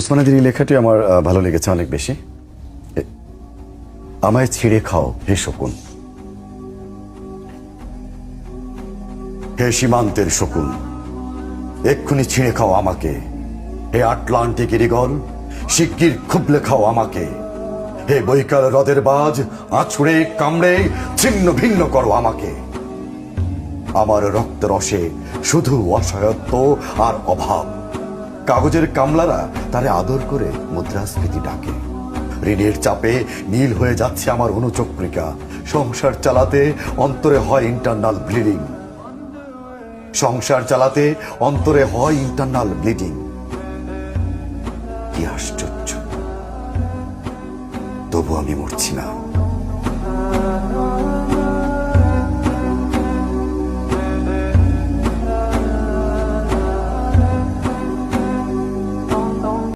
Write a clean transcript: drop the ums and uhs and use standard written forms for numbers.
ওসমানীদের এই লেখাটি আমার ভালো লেগেছে অনেক বেশি। আমায় ছিঁড়ে খাও হে শকুন, হে সীমান্তের শকুন, এক্ষুনি ছিঁড়ে খাও আমাকে। হে আটলান্টিক ইরিগল, শিগগির খুবলে খাও আমাকে। হে বৈকাল হ্রদের বাজ, আছুড়ে কামড়ে ছিন্ন ভিন্ন করো আমাকে। আমার রক্ত রসে শুধু অসহায়ত্ব আর অভাব। কাগজের কামলারা তারে আদর করে মুদ্রাস্ফীতি ডাকে। ঋণের চাপে নীল হয়ে যাচ্ছে আমার অনুচক্রিকা। সংসার চালাতে অন্তরে হয় ইন্টারনাল ব্লিডিং। সংসার চালাতে অন্তরে হয় ইন্টারনাল ব্লিডিং। কি আশ্চর্য, তবু আমি মরছি না।